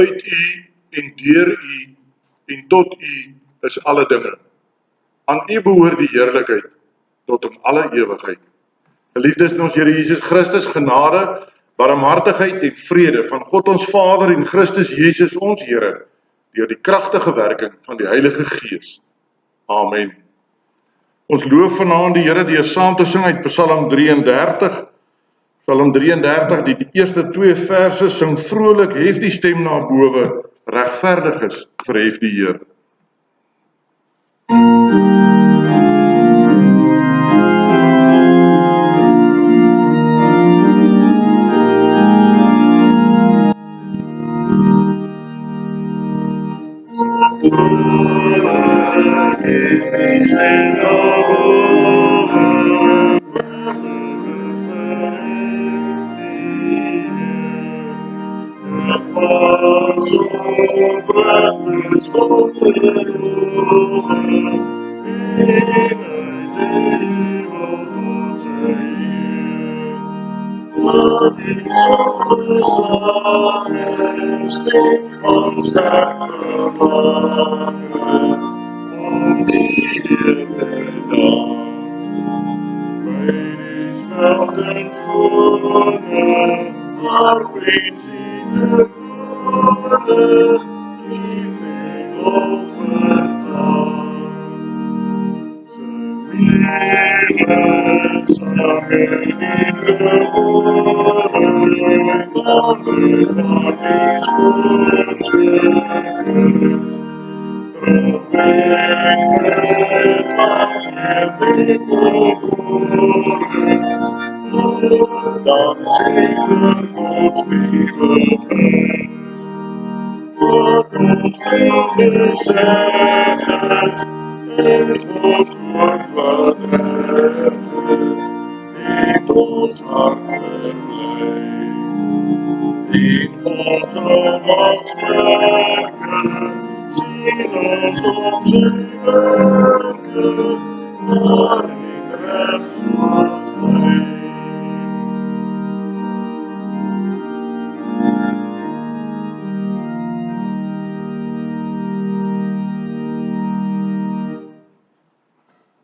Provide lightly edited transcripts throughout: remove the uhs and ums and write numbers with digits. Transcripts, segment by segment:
uit U en deur U en tot U is alle dinge. Aan U behoort die heerlikheid tot in alle ewigheid. Geliefdes in ons Here Jesus Christus, genade, barmhartigheid en vrede van God ons Vader en Christus Jesus ons Here, deur die kragtige werking van die Heilige Gees. Amen. Ons loof vanaand die Here deur saam te sing uit Psalm 33. Psalm 33, die eerste 2 verse sing vrolik, hef die stem na bowe, regverdiges verhef die Heer.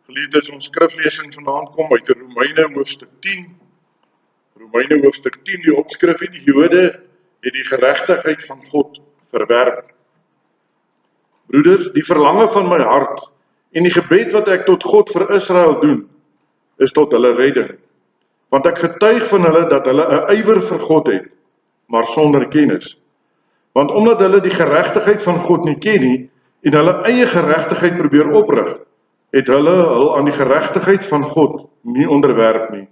Geliefdes, ons skriflesing vanaand kom uit Romeine hoofstuk 10. Romeine hoofstuk 10, die opskrif: die Jode het die geregtigheid van God verwerp. Broeders, die verlange van my hart en die gebed wat ek tot God vir Israel doen, is tot hulle redding. Want ek getuig van hulle dat hulle 'n ywer vir God het, maar sonder kennis. Want omdat hulle die geregtigheid van God nie ken nie en hulle eie geregtigheid probeer oprig, het hulle hul aan die geregtigheid van God nie onderwerp nie.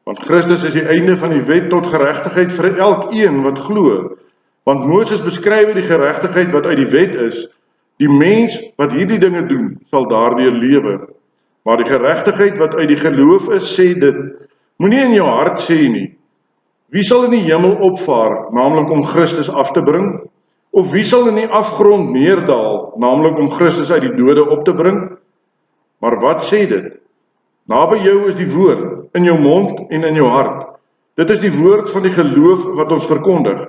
Want Christus is die einde van die wet tot geregtigheid vir elkeen wat glo. Want Moses beskryf die geregtigheid wat uit die wet is. Die mens wat hierdie dinge doen, sal daardeur lewe. Maar die geregtigheid wat uit die geloof is, sê dit: moenie in jou hart sê nie, wie sal in die hemel opvaar, naamlik om Christus af te bring? Of wie sal in die afgrond neerdal, naamlik om Christus uit die dode op te bring? Maar wat sê dit? Naby jou is die woord, in jou mond en in jou hart. Dit is die woord van die geloof wat ons verkondig.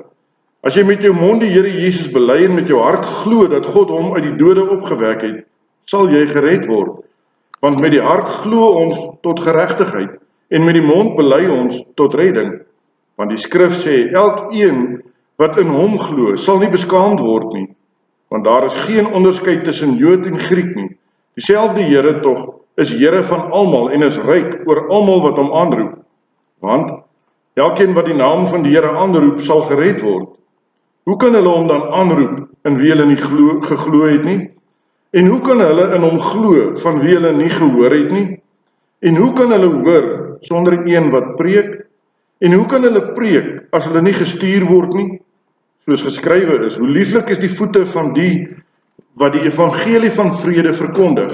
As jy met jou mond die Here Jesus bely en met jou hart glo dat God hom uit die dode opgewek het, sal jy gered word. Want met die hart glo ons tot geregtigheid en met die mond bely ons tot redding. Want die skrif sê, elkeen wat in hom glo, sal nie beskaamd word nie. Want daar is geen onderskeid tussen Jood en Griek nie. Dieselfde Here tog is Here van almal en is ryk oor almal wat hom aanroep. Want elkeen wat die naam van die Here aanroep, sal gered word. Hoe kan hulle hom dan aanroep in wie hulle nie geglo het nie? En hoe kan hulle in hom glo van wie hulle nie gehoor het nie? En hoe kan hulle hoor sonder een wat preek? En hoe kan hulle preek as hulle nie gestuur word nie? Soos geskrywe is, hoe lieflik is die voete van die wat die evangelie van vrede verkondig,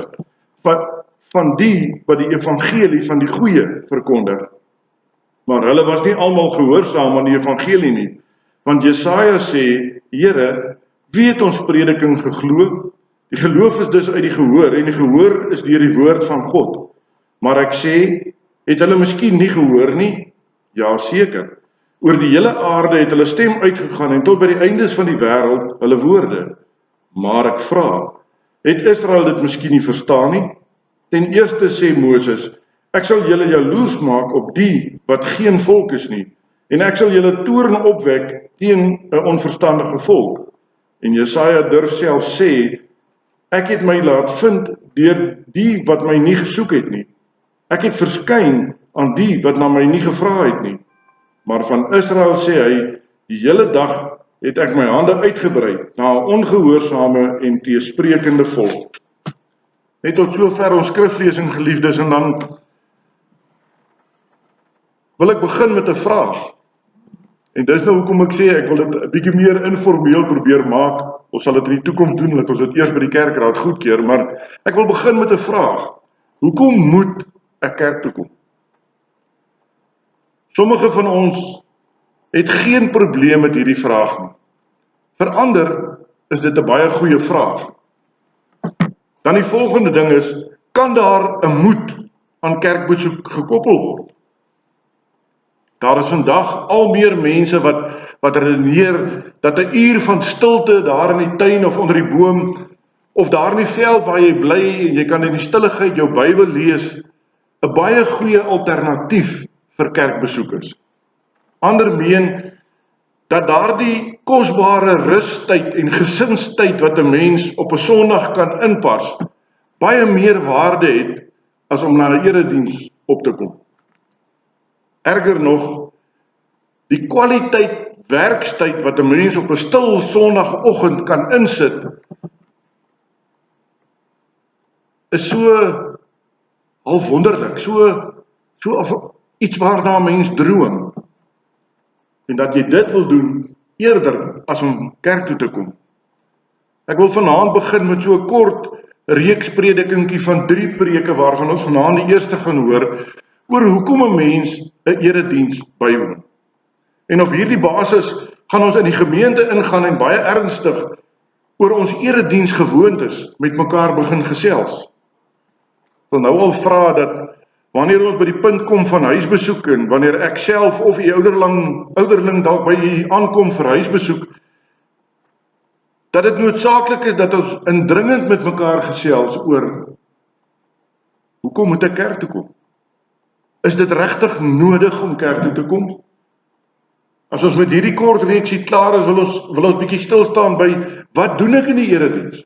van die wat die evangelie van die goeie verkondig. Maar hulle was nie almal gehoorsaam aan die evangelie nie, want Jesaja sê, Here, wie het ons prediking geglo? Die geloof is dus uit die gehoor, en die gehoor is deur die woord van God. Maar ek sê, het hulle miskien nie gehoor nie? Ja, seker. Oor die hele aarde het hulle stem uitgegaan en tot by die eindes van die wêreld hulle woorde. Maar ek vra, het Israel dit miskien nie verstaan nie? Ten eerste sê Moses, ek sal julle jaloers maak op die wat geen volk is nie, en ek sal julle toorn opwek teen 'n onverstandige volk. En Jesaja durf self sê, ek het my laat vind deur die wat my nie gesoek het nie. Ek het verskyn aan die wat na my nie gevra het nie. Maar van Israel sê hy, die hele dag het ek my hande uitgebrei na 'n ongehoorsame en teesprekende volk. Net tot sover ons skriflesing, geliefdes, en dan wil ek begin met 'n vraag. En dis nou hoekom ek sê, ek wil dit 'n bietjie meer informeel probeer maak. Ons sal dit in die toekoms doen, dat ons dit eers by die kerkraad goedkeur, maar ek wil begin met 'n vraag. Hoekom moet ek kerk toe kom? Sommige van ons het geen probleem met hierdie vraag nie. Vir ander is dit 'n baie goeie vraag. Dan die volgende ding is, kan daar 'n moed aan kerkbesoek gekoppel word? Daar is vandag al meer mense wat redeneer dat 'n uur van stilte daar in die tuin of onder die boom, of daar in die veld waar jy bly en jy kan in die stilligheid jou Bybel lees, 'n baie goeie alternatief vir kerkbesoekers. Ander meen dat daardie kosbare rustyd en gesinstyd wat 'n mens op 'n Sondag kan inpas, baie meer waarde het as om na 'n erediens op te kom. Erger nog, die kwaliteit werkstyd wat 'n mens op 'n stil Sondagoggend kan insit, is so half wonderlik, so iets waarna 'n mens droom. En dat jy dit wil doen eerder as om kerk toe te kom. Ek wil vanaand begin met so 'n kort reeks predikingkie van 3 preke waarvan ons vanaand die eerste gaan hoor oor hoekom 'n mens 'n erediens bywoon. En op hierdie basis gaan ons in die gemeente ingaan en baie ernstig oor ons erediensgewoontes met mekaar begin gesels. Ek wil nou al vra dat wanneer ons by die punt kom van huisbesoek en wanneer ek self of u ouderling dalk by u aankom vir huisbesoek, dat dit noodsaaklik is dat ons indringend met mekaar gesels oor hoekom moet ek kerk toe kom? Is dit regtig nodig om kerk toe te kom? As ons met hierdie kort reeksie klaar is, wil ons bietjie stil staan by wat doen ek in die erediens?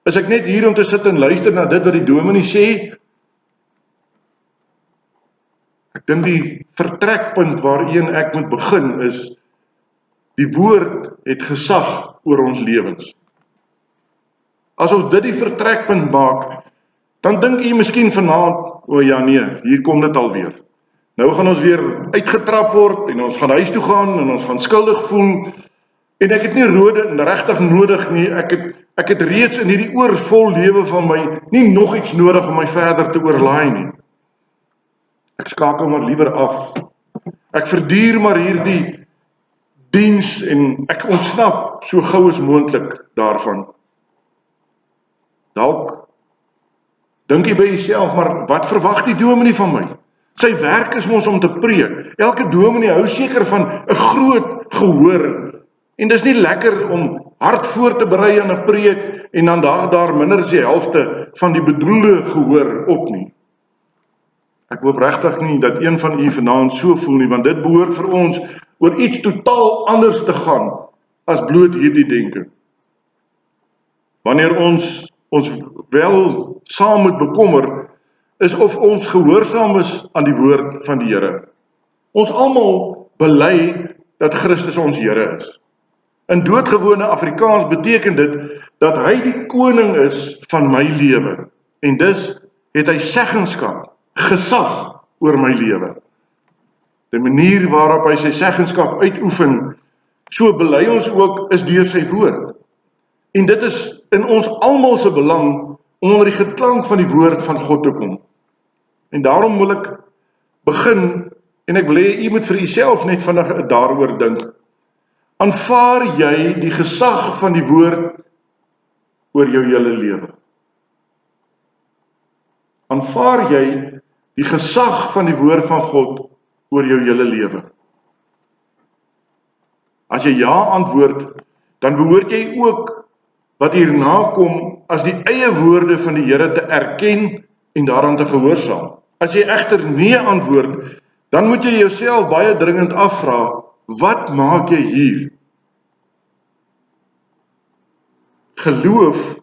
Is ek net hier om te sit en luister na dit wat die dominee sê? Ek dink die vertrekpunt waarheen ek moet begin is, die woord het gesag oor ons lewens. As ons dit die vertrekpunt maak, dan dink u miskien vanaand, o ja nee, hier kom dit alweer. Nou gaan ons weer uitgetrap word en ons gaan huis toe gaan en ons gaan skuldig voel en ek het nie regtig nodig nie, ek het reeds in hierdie oorvol lewe van my nie nog iets nodig om my verder te oorlaai nie. Ek skakel maar liewer af. Ek verduur maar hierdie diens en ek ontsnap so gou as moontlik daarvan. Dalk dink jy by jouself, maar wat verwag die dominee van my? Sy werk is mos om te preek. Elke dominee hou seker van 'n groot gehoor. En dis nie lekker om hard voor te berei aan 'n preek en dan daar minder as die helfte van die bedoelde gehoor op nie. Ek hoop regtig nie dat een van u vanaand so voel nie, want dit behoort vir ons oor iets totaal anders te gaan as bloot hierdie denke. Wanneer ons wel saam moet bekommer, is of ons gehoorsaam is aan die woord van die Here. Ons almal bely dat Christus ons Here is. In doodgewone Afrikaans beteken dit dat hy die koning is van my lewe. En dus het hy seggenskap, gesag oor my lewe. Die manier waarop hy sy seggenskap uitoefen, so bely ons ook, is deur sy woord. En dit is in ons almal se belang om onder die geklank van die woord van God te kom. En daarom wil ek begin, en ek wil hê u moet vir uself net vinnig daaroor dink. Aanvaar jy die gesag van die woord oor jou hele lewe? Aanvaar jy die gesag van die woord van God oor jou hele lewe? As jy ja antwoord, dan behoort jy ook wat hierna kom as die eie woorde van die Here te erken en daaraan te gehoorsaam. As jy egter nee antwoord, dan moet jy jouself baie dringend afvra, wat maak jy hier? Geloof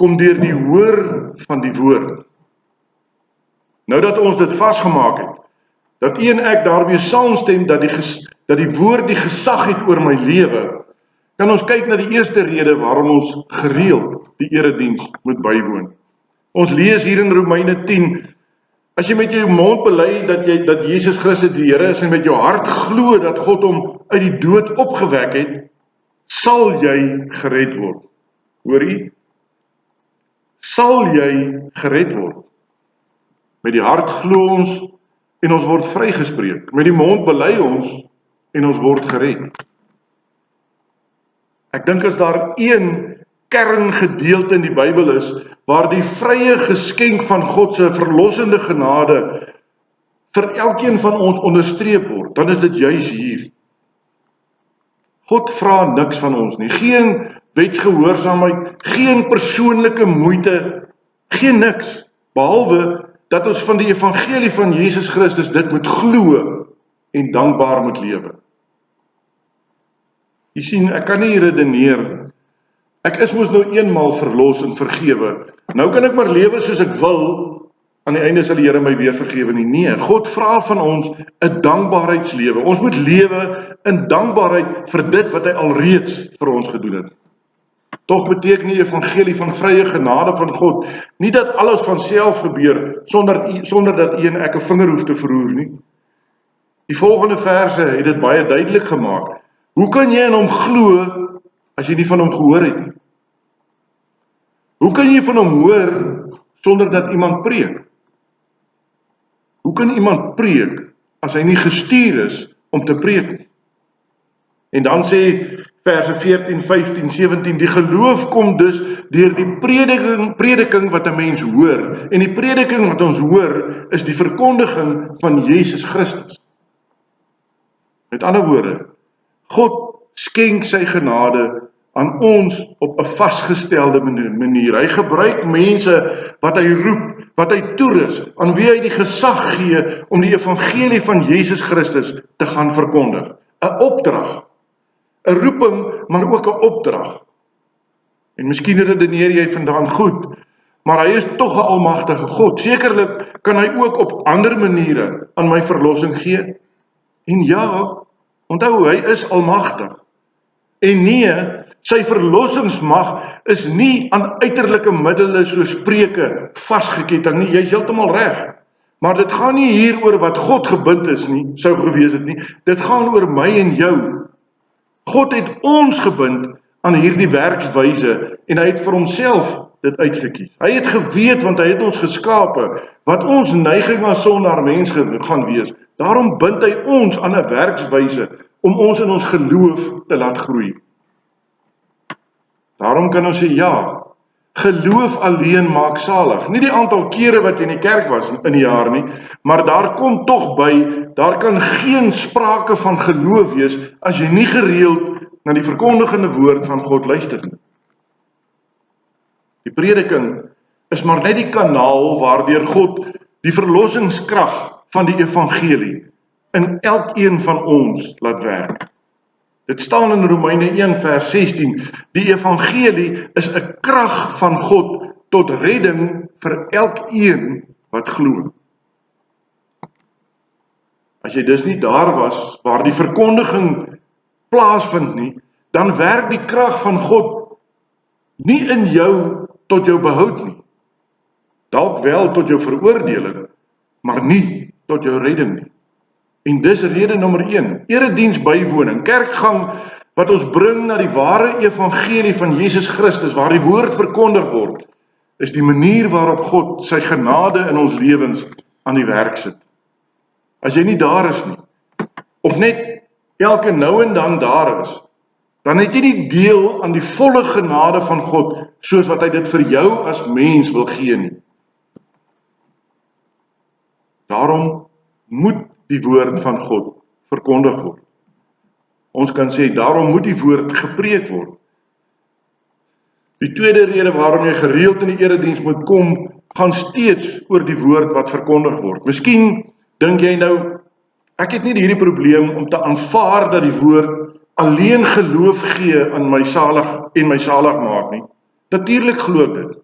kom deur die hoor van die woord. Nou dat ons dit vasgemaak het, dat u en ek daarmee saamstem dat die woord die gesag het oor my lewe, kan ons kyk na die eerste rede waarom ons gereeld die erediens moet bywoon. Ons lees hier in Romeine 10, as jy met jou mond bely dat Jesus Christus die Here is en met jou hart glo dat God hom uit die dood opgewek het, sal jy gered word. Hoor jy? Sal jy gered word. Met die hart glo ons en ons word vrygespreek. Met die mond bely ons en ons word gered. Ek dink as daar een kerngedeelte in die Bybel is, waar die vrye geskenk van God se verlossende genade vir elkeen van ons onderstreep word, dan is dit juis hier. God vra niks van ons nie, geen wetsgehoorsaamheid, geen persoonlike moeite, geen niks, behalwe dat ons van die evangelie van Jesus Christus dit moet glo en dankbaar moet lewe. Jy sien, ek kan nie redeneer, ek is mos nou eenmaal verlos en vergewe, nou kan ek maar lewe soos ek wil, aan die einde sal die Here my weer vergewe nie. Nee, God vra van ons 'n dankbaarheidslewe. Ons moet lewe in dankbaarheid vir dit wat hy alreeds vir ons gedoen het. Tog beteken die evangelie van vrye genade van God nie dat alles van self gebeur sonder dat u en ek 'n vinger hoef te verroer nie. Die volgende verse het dit baie duidelik gemaak. Hoe kan jy in hom glo as jy nie van hom gehoor het nie? Hoe kan jy van hom hoor sonder dat iemand preek? Hoe kan iemand preek as hy nie gestuur is om te preek nie? En dan sê verse 14, 15, 17, die geloof kom dus deur die prediking wat 'n mens hoor. En die prediking wat ons hoor is die verkondiging van Jesus Christus. Met ander woorde, God skenk sy genade aan ons op 'n vasgestelde manier. Hy gebruik mense wat hy roep, wat hy toerus, aan wie hy die gesag gee om die evangelie van Jesus Christus te gaan verkondig. 'n Opdrag, 'n roeping, maar ook 'n opdrag. En miskien redeneer jy vandaan goed, maar hy is tog 'n almagtige God. Sekerlik kan hy ook op ander maniere aan my verlossing gee. En ja, onthou, hy is almagtig. En nee, sy verlossingsmag is nie aan uiterlike middele soos preke vasgeketting nie. Jy's heeltemal reg. Maar dit gaan nie hier oor wat God gebind is nie, sou gewees het nie. Dit gaan oor my en jou. God het ons gebind aan hierdie werkswyse en hy het vir homself dit uitgekies. Hy het geweet, want hy het ons geskape, wat ons neiging as sondaar mens gaan wees. Daarom bind hy ons aan 'n werkswyse om ons in ons geloof te laat groei. Daarom kan ons sê ja, geloof alleen maak salig. Nie die aantal kere wat jy in die kerk was in die jaar nie, maar daar kom tog by, daar kan geen sprake van geloof wees as jy nie gereeld na die verkondigende woord van God luister nie. Die prediking is maar net die kanaal waardeur God die verlossingskrag van die evangelie in elkeen van ons laat werk. Dit staan in Romeine 1 vers 16, die evangelie is 'n krag van God tot redding vir elkeen wat glo. As jy dus nie daar was waar die verkondiging plaasvind nie, dan werk die krag van God nie in jou tot jou behoud nie. Dalk wel tot jou veroordeling, maar nie tot jou redding nie. En dis rede nommer 1, erediens bywoning, kerkgang wat ons bring na die ware evangelie van Jesus Christus, waar die woord verkondig word, is die manier waarop God sy genade in ons lewens aan die werk sit. As jy nie daar is nie, of net elke nou en dan daar is, dan het jy nie deel aan die volle genade van God, soos wat hy dit vir jou as mens wil gee nie. Daarom moet die woord van God verkondig word. ons kan sê, daarom moet die woord gepreek word. Die tweede rede waarom jy gereeld in die erediens moet kom, gaan steeds oor die woord wat verkondig word. Miskien dink jy nou, ek het nie hierdie probleem om te aanvaar dat die woord alleen geloof gee aan my salig maak nie. Natuurlik glo ek dit.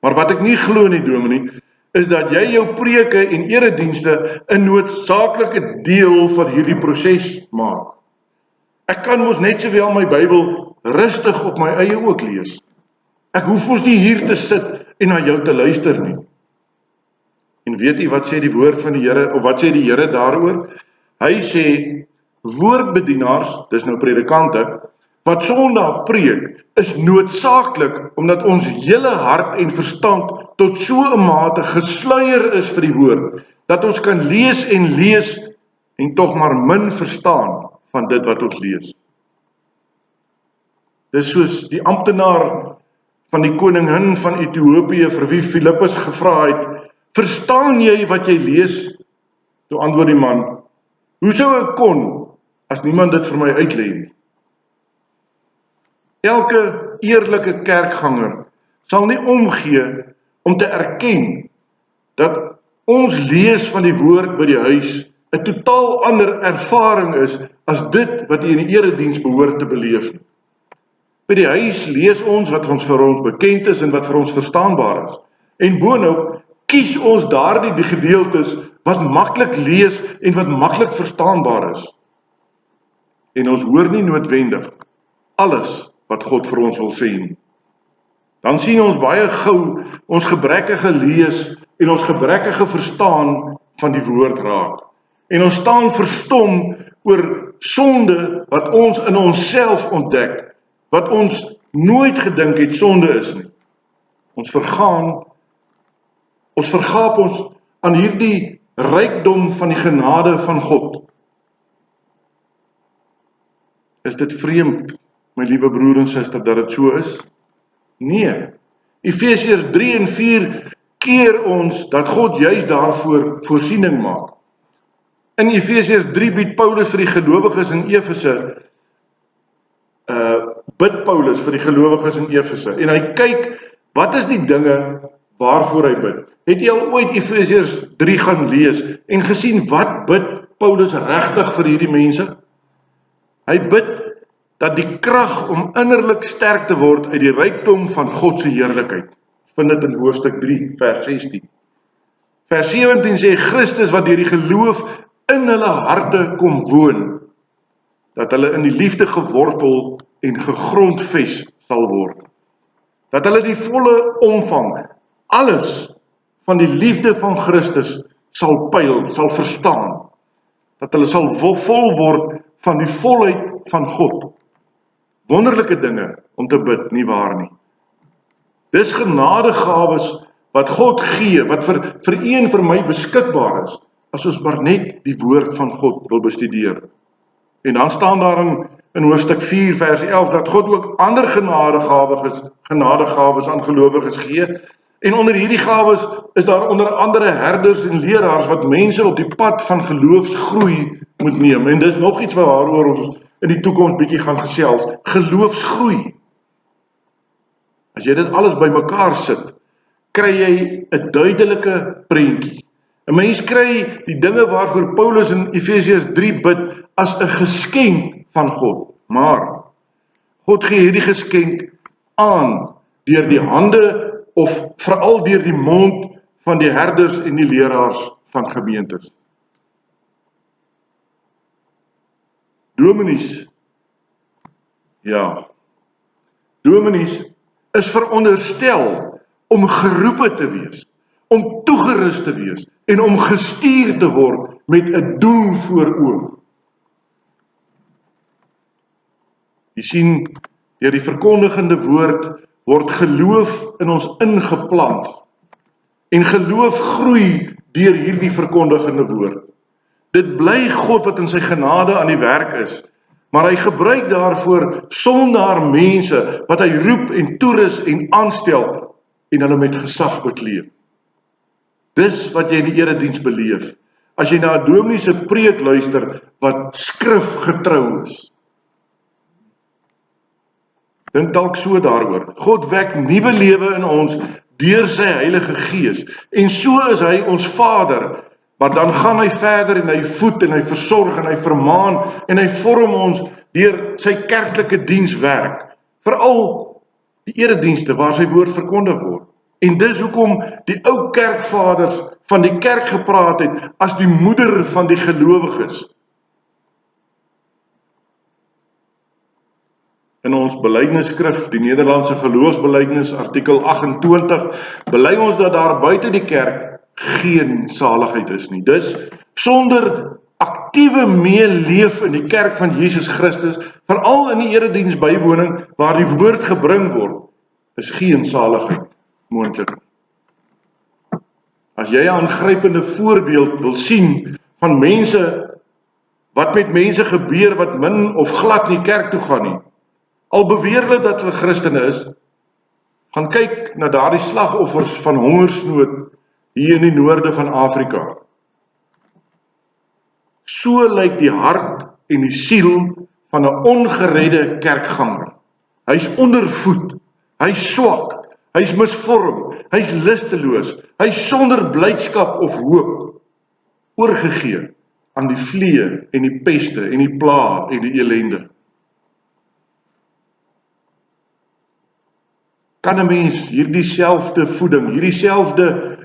Maar wat ek nie glo nie, dominee, is dat jy jou preke en eredienste 'n noodsaaklike deel van hierdie proses maak. Ek kan mos net sowel my Bybel rustig op my eie ook lees. Ek hoef mos nie hier te sit en na jou te luister nie. En weet u wat sê die woord van die Here, of wat sê die Here daaroor? Hy sê, woordbedienaars, dis nou predikante, wat Sondag preek, is noodsaaklik, omdat ons hele hart en verstand tot so 'n mate gesluier is vir die woord, dat ons kan lees en tog maar min verstaan van dit wat ons lees. Dis soos die amptenaar van die koningin van Ethiopië vir wie Filippus gevra het, verstaan jy wat jy lees? Toe antwoord die man, hoe sou ek kon, as niemand dit vir my uitlei nie? Elke eerlike kerkganger sal nie omgee om te erken dat ons lees van die woord by die huis 'n totaal ander ervaring is as dit wat jy in die erediens behoort te beleef. By die huis lees ons wat vir ons bekend is en wat vir ons verstaanbaar is. En boonop kies ons daardie gedeeltes wat maklik lees en wat maklik verstaanbaar is. En ons hoor nie noodwendig alles wat God vir ons wil sê nie. Dan sien ons baie gou ons gebrekkige lees en ons gebrekkige verstaan van die woord raak. En ons staan verstom oor sonde wat ons in onsself ontdek, wat ons nooit gedink het sonde is nie. Ons vergaap ons aan hierdie rykdom van die genade van God. Is dit vreemd, my liewe broer en suster, dat dit so is? Nee. Efesiërs 3 en 4 keer ons dat God juis daarvoor voorsiening maak. In Efesiërs 3 bied Paulus vir die gelowiges in Efese, bid Paulus vir die gelowiges in Efese, en hy kyk, wat is die dinge waarvoor hy bid? Het jy al ooit Efesiërs 3 gaan lees en gesien wat bid Paulus regtig vir hierdie mense? Hy bid dat die krag om innerlik sterk te word uit die rykdom van God se heerlikheid. Vind dit in hoofstuk 3 vers 16. Vers 17 sê Christus wat deur die geloof in hulle harte kom woon, dat hulle in die liefde gewortel en gegrondves sal word. Dat hulle die volle omvang, alles van die liefde van Christus sal pyl, sal verstaan. Dat hulle sal vol word van die volheid van God. Wonderlike dinge om te bid, nie waar nie. Dis genadegawes wat God gee, wat vir u en vir my beskikbaar is, as ons maar net die woord van God wil bestudeer. En dan staan daar in hoofstuk 4 vers 11, dat God ook ander genadegawes aan gelowiges gee, en onder hierdie gawes is daar onder andere herders en leraars, wat mense op die pad van geloofsgroei moet neem, en dis nog iets waaroor ons in die toekoms bietjie gaan gesels, geloofsgroei. As jy dit alles bymekaar sit, kry jy 'n duidelike prentjie. 'n Mens kry die dinge waarvoor Paulus in Efesiërs 3 bid as 'n geskenk van God. Maar God gee hierdie geskenk aan deur die hande of veral deur die mond van die herders en die leraars van gemeentes. Dominees is veronderstel om geroepe te wees, om toegerus te wees en om gestuur te word met 'n doel voor oë. Jy sien, deur die verkondigende woord word geloof in ons ingeplant en geloof groei deur hierdie verkondigende woord. Dit bly God wat in sy genade aan die werk is, maar hy gebruik daarvoor sondaar mense wat hy roep en toerus en aanstel en hulle met gesag bekleed. Dis wat jy in die erediens beleef, as jy na 'n dominee se preek luister wat skrifgetrou is. Dink dalk so daaroor. God wek nuwe lewe in ons deur sy Heilige Gees. En so is hy ons Vader. Maar dan gaan hy verder en hy voed en hy versorg en hy vermaan en hy vorm ons deur sy kerklike dienswerk. Veral die eredienste waar sy woord verkondig word. En dis hoekom die ou kerkvaders van die kerk gepraat het as die moeder van die gelowiges. In ons belydenisskrif, die Nederlandse geloofsbelydenis, artikel 28, bely ons dat daar buite die kerk geen saligheid is nie. Dus, sonder aktiewe meeleef in die kerk van Jesus Christus, veral in die erediens bywoning waar die woord gebring word, is geen saligheid moontlik. As jy 'n aangrypende voorbeeld wil sien van mense, wat met mense gebeur wat min of glad nie kerk toe gaan nie, al beweer hulle dat hulle Christene is, gaan kyk na daardie slagoffers van hongersnood hier in die noorde van Afrika. So lyk die hart en die siel van 'n ongeredde kerkganger. Hy's ondervoed, hy's swak, hy's misvorm, hy's lusteloos, hy's sonder blydskap of hoop, oorgegee aan die vliee en die peste en die pla en die elende. Kan 'n mens hierdie selfde voeding, hierdie selfde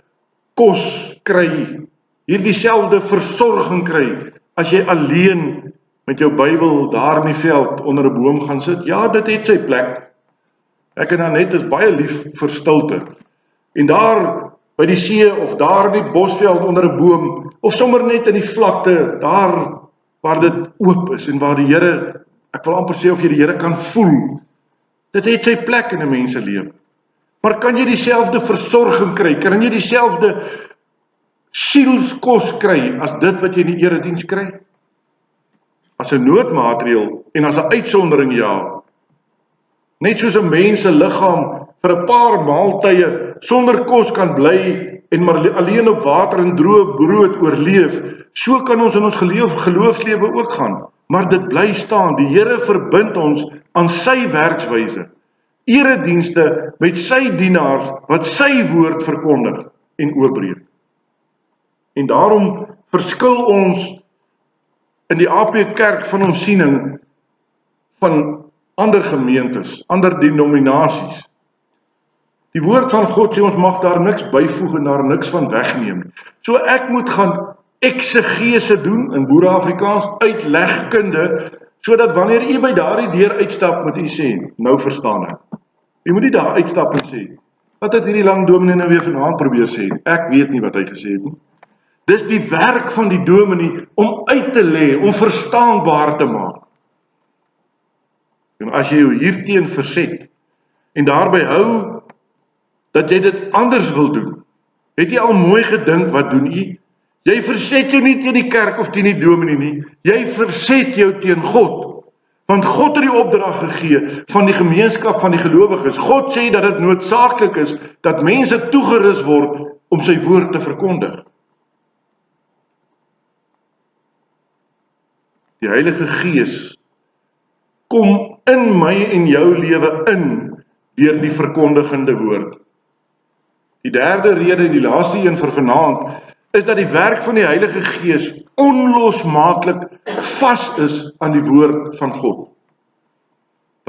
kos kry, hierdie selfde versorging kry, as jy alleen met jou Bybel daar in die veld onder 'n boom gaan sit? Ja, dit het sy plek. Ek en Annette is baie lief vir stilte. En daar by die see of daar in die bosveld onder 'n boom, of sommer net in die vlakte, daar waar dit oop is en waar die Here, ek wil amper sê of jy die Here kan voel, dit het sy plek in 'n mens se lewe. Maar kan jy dieselfde versorging kry? Kan jy dieselfde sielskos kry as dit wat jy in die erediens kry? As 'n noodmaatreël en as 'n uitsondering, ja. Net soos 'n mens se liggaam vir 'n paar maaltye sonder kos kan bly en maar alleen op water en droë brood oorleef, so kan ons in ons geloofslewe ook gaan. Maar dit bly staan, die Here verbind ons aan sy werkswyse. Eredienste met sy dienaars wat sy woord verkondig en oopbreek. En daarom verskil ons in die AP Kerk van ons siening van ander gemeentes, ander denominasies. Die woord van God sê ons mag daar niks byvoeg en daar niks van wegneem. So ek moet gaan eksegese doen, in Boer-Afrikaans, uitlegkunde, sodat wanneer u by daardie deur uitstap, moet u sê, nou verstaan ek. U moet nie daar uitstap en sê, wat het hierdie lang dominee nou weer vanaand probeer sê? Ek weet nie wat hy gesê het nie. Dis die werk van die dominee om uit te lê, om verstaanbaar te maak. En as jy jou hierteen verset en daarby hou dat jy dit anders wil doen, het jy al mooi gedink wat doen jy? Jy verset jou nie teen die kerk of teen die dominee nie, jy verset jou teen God. Want God het die opdrag gegee van die gemeenskap van die gelowiges. God sê dat dit noodsaaklik is dat mense toegerus word om sy woord te verkondig. Die Heilige Gees kom in my en jou lewe in deur die verkondigende woord. Die derde rede, die laaste een vir vanaand, is dat die werk van die Heilige Gees onlosmaaklik vas is aan die woord van God.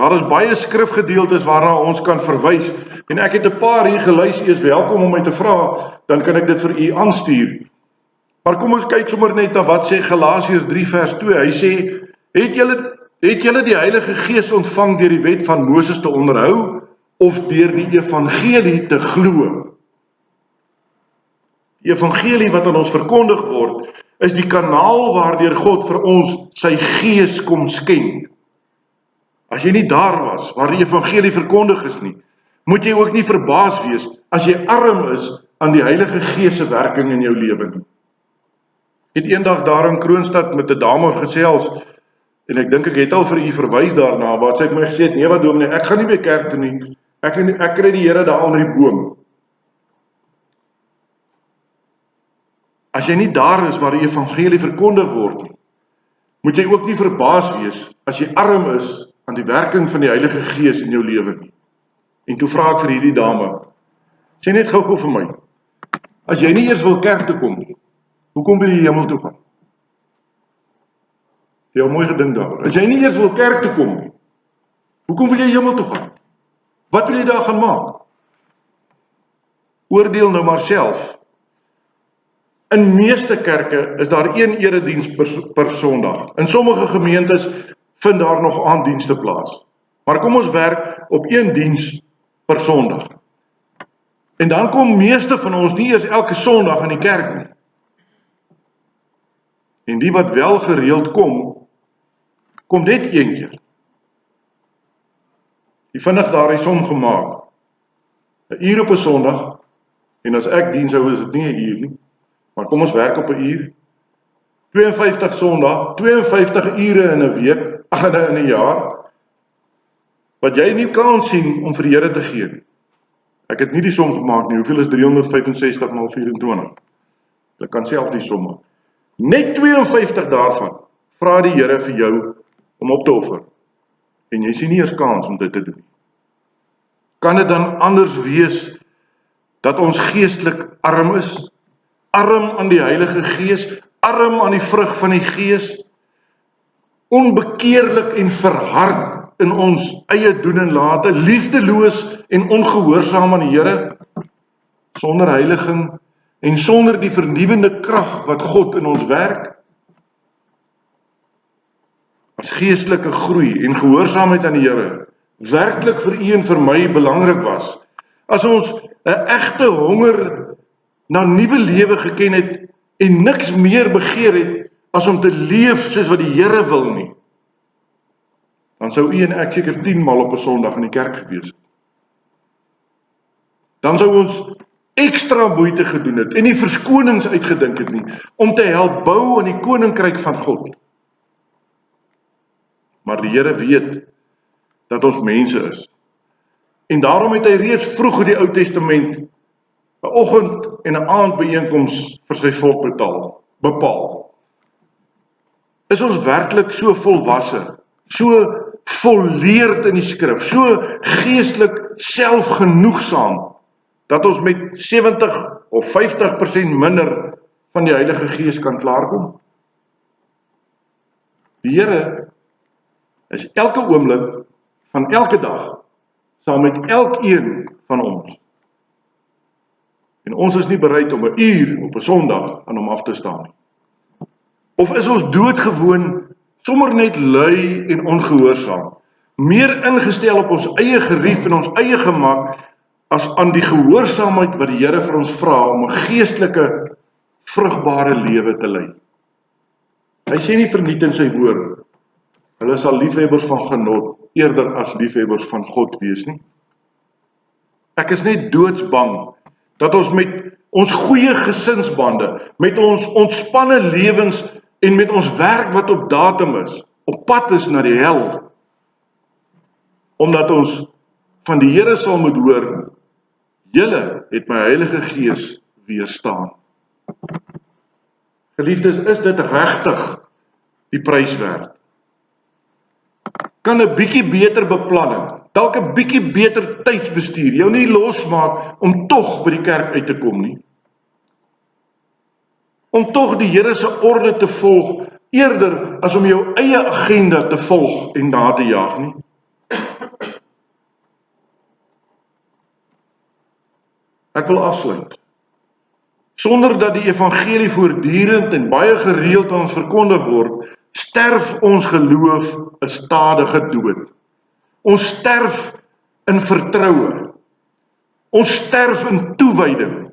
Daar is baie skrifgedeeltes waarna ons kan verwys, en ek het 'n paar hier gelys, u is welkom om my te vra, dan kan ek dit vir u aanstuur. Maar kom ons kyk sommer net na wat sê Galasiërs 3 vers 2, hy sê, het julle die Heilige Gees ontvang deur die wet van Moses te onderhou, of deur die evangelie te glo? Die evangelie wat aan ons verkondig word, is die kanaal waardeur God vir ons sy Gees kom skenk. As jy nie daar was, waar die evangelie verkondig is nie, moet jy ook nie verbaas wees, as jy arm is aan die Heilige Gees se werking in jou lewe nie. Ek het eendag daar in Kroonstad met 'n dame gesels, en ek dink ek het al vir u verwys daarna, waar sy het my gesê, nee wat dominee, ek gaan nie by kerk toe nie, ek kry die Here daar onder die boom. As jy nie daar is waar die evangelie verkondig word nie, moet jy ook nie verbaas wees as jy arm is aan die werking van die Heilige Gees in jou lewe nie. En toe vra ek vir hierdie dame, sê net gou vir my, as jy nie eers wil kerk toe kom nie, hoekom wil jy hemel toe gaan? Jy het mooi gedink daaroor. As jy nie eers wil kerk toe kom nie, hoekom wil jy hemel toe gaan? Wat wil jy daar gaan maak? Oordeel nou maar self. In meeste kerke is daar een erediens per Sondag. In sommige gemeentes vind daar nog aanddienste plaas. Maar kom ons werk op een diens per Sondag. En dan kom meeste van ons nie eers elke Sondag in die kerk nie. En die wat wel gereeld kom net een keer. Die vinnig daar die som gemaak. 'n uur op 'n Sondag, en as ek diens hou is dit nie 'n uur nie, maar kom ons werk op 'n uur. 52 Sondag, 52 ure in 'n week, in 'n jaar, wat jy nie kan sien om vir die Here te gee nie. Ek het nie die som gemaak nie, hoeveel is 365 mal 24? Jy kan self die som maak. Net 52 daarvan vra die Here vir jou om op te offer. En jy sien nie eers kans om dit te doen. Kan dit dan anders wees dat ons geestelik arm is? Arm aan die Heilige Gees, arm aan die vrug van die Gees, onbekeerlik en verhard in ons eie doen en late, liefdeloos en ongehoorsaam aan die Here, sonder heiliging en sonder die vernuwende krag wat God in ons werk. As geestelike groei en gehoorsaamheid aan die Here werklik vir u en vir my belangrik was, as ons 'n egte honger na nuwe lewe geken het en niks meer begeer het as om te leef soos wat die Here wil nie, dan sou u en ek seker 10 maal op 'n Sondag in die kerk gewees het. Dan sou ons ekstra moeite gedoen het en nie verskonings uitgedink het nie om te help bou aan die koninkryk van God. Maar die Here weet dat ons mense is. En daarom het hy reeds vroeg in die Ou Testament 'n oggend en 'n aand byeenkoms vir sy volk bepaal. Is ons werklik so volwasse, so volleerd in die skrif, so geestelik selfgenoegsaam, dat ons met 70 of 50% minder van die Heilige Gees kan klaarkom? Die Here is elke oomblik van elke dag saam met elkeen van ons. En ons is nie bereid om 'n uur op 'n Sondag aan hom af te staan nie. Of is ons doodgewoon, sommer net lui en ongehoorsaam, meer ingestel op ons eie gerief en ons eie gemak, as aan die gehoorsaamheid wat die Here vir ons vra om 'n geestelike, vrugbare lewe te lei. Hy sê nie verniet in sy woord, hulle sal liefhebbers van genot eerder as liefhebbers van God wees nie. Ek is net doodsbang dat ons met ons goeie gesinsbande, met ons ontspanne lewens en met ons werk wat op datum is, op pad is na die hel. Omdat ons van die Here sal moet hoor, julle het my Heilige Gees weerstaan. Geliefdes, is dit regtig die prys werd? Kan 'n bietjie beter beplanning, dalk 'n bietjie beter tydsbestuur jou nie losmaak om tog by die kerk uit te kom nie? Om tog die Here se orde te volg, eerder as om jou eie agenda te volg en na te jaag nie? Ek wil afsluit. Sonder dat die evangelie voortdurend en baie gereeld aan ons verkondig word, sterf ons geloof 'n stadige dood. Ons sterf in vertroue. Ons sterf in toewyding.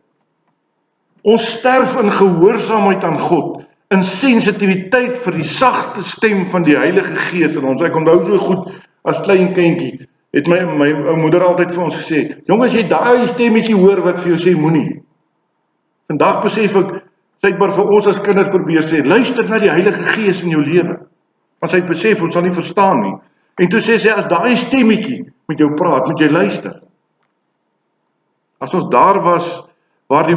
Ons sterf in gehoorsaamheid aan God, in sensitiwiteit vir die sagte stem van die Heilige Gees in ons. Ek onthou so goed as klein kindjie, het my moeder altyd vir ons gesê, jong, as jy daai stemmetjie hoor wat vir jou sê, moenie. Vandag besef ek, sy het maar vir ons as kinders probeer sê, luister na die Heilige Gees in jou lewe. Want sy het besef, ons sal nie verstaan nie. En toe sê sy, as daai stemmetjie met jou praat, moet jy luister. As ons daar was, waar die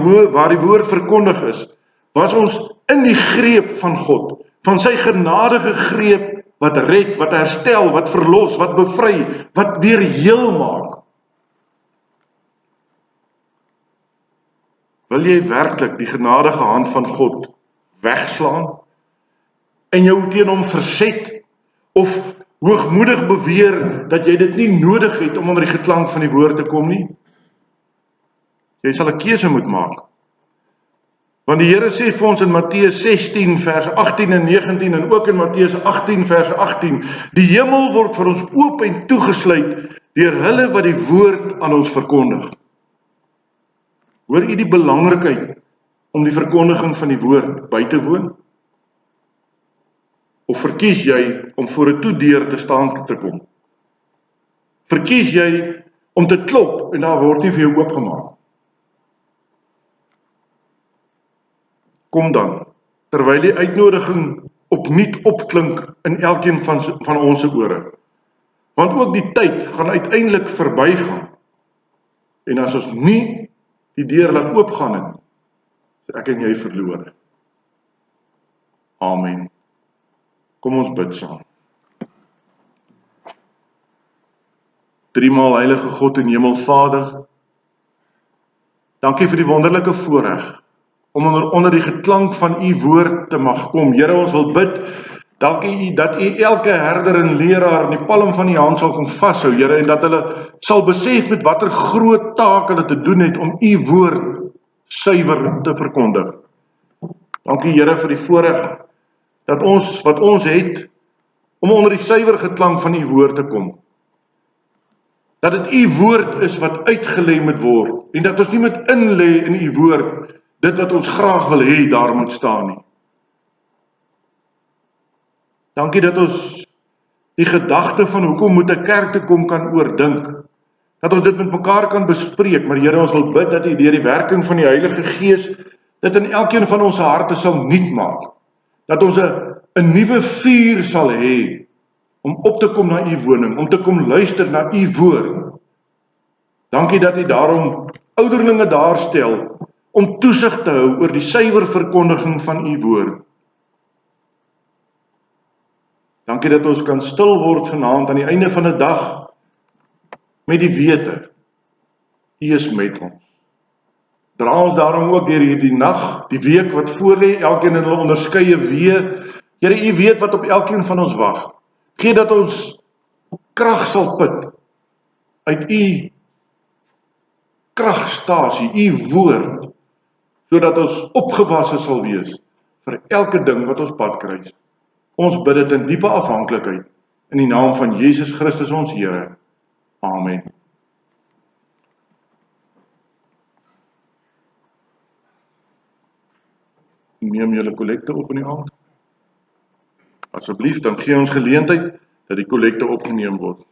woord verkondig is, was ons in die greep van God, van sy genadige greep, wat red, wat herstel, wat verlos, wat bevry, wat weer heel maak. Wil jy werklik die genadige hand van God wegslaan en jou teen hom verset of hoogmoedig beweer dat jy dit nie nodig het om onder die geklank van die woord te kom nie? Jy sal 'n keuse moet maak. Want die Here sê vir ons in Matteus 16 vers 18 en 19 en ook in Matteus 18 vers 18, die hemel word vir ons oop en toegesluit deur hulle wat die woord aan ons verkondig. Hoor u die belangrikheid om die verkondiging van die woord by te woon? Of verkies jy om voor 'n toedeur te staan te kom? Verkies jy om te klop en daar word nie vir jou oopgemaak? Kom dan, terwyl die uitnodiging opnuut opklink in elkeen van ons se ore. Want ook die tyd gaan uiteindelik verbygaan. En as ons nie die deur laat oopgaan het, is ek en jy verlore. Amen. Kom ons bid saam. Driemaal heilige God en Hemelvader, dankie vir die wonderlike voorreg om onder die geklank van u woord te mag kom. Here, ons wil bid dat u elke herder en leraar in die palm van die hand sal kom vashou, Here, en dat hulle sal besef met watter groot taak hulle te doen het om u woord suiwer te verkondig. Dankie, Here, vir die voorreg dat wat ons het om onder die suiwer geklank van u woord te kom. Dat dit u woord is wat uitgelê moet word en dat ons nie moet inlê in u woord dit wat ons graag wil hê daar moet staan nie. Dankie dat ons die gedagte van hoekom moet 'n kerk toe kom kan oordink. Dat ons dit met mekaar kan bespreek, maar Here, ons wil bid dat u deur die werking van die Heilige Gees dit in elkeen van ons harte sal nuut maak. Dat ons 'n nuwe vuur sal hê om op te kom na u woning, om te kom luister na u woord. Dankie dat u daarom ouderlinge daar stel om toesig te hou oor die suiwer verkondiging van u woord. Dankie dat ons kan stil word vanaand aan die einde van 'n dag met die wete, u is met ons. Dra ons daarom ook deur hierdie nag, die week wat voor lê, elkeen in hulle onderskeie weë. Here, u weet wat op elkeen van ons wag. Gee dat ons krag sal put uit u kragstasie, u woord, sodat ons opgewasse sal wees vir elke ding wat ons pad kruis. Ons bid dit in diepe afhanklikheid in die naam van Jesus Christus ons Here. Amen. Neem julle kollekte op in die aand. Asseblief, dan gee ons geleentheid dat die kollekte opgeneem word.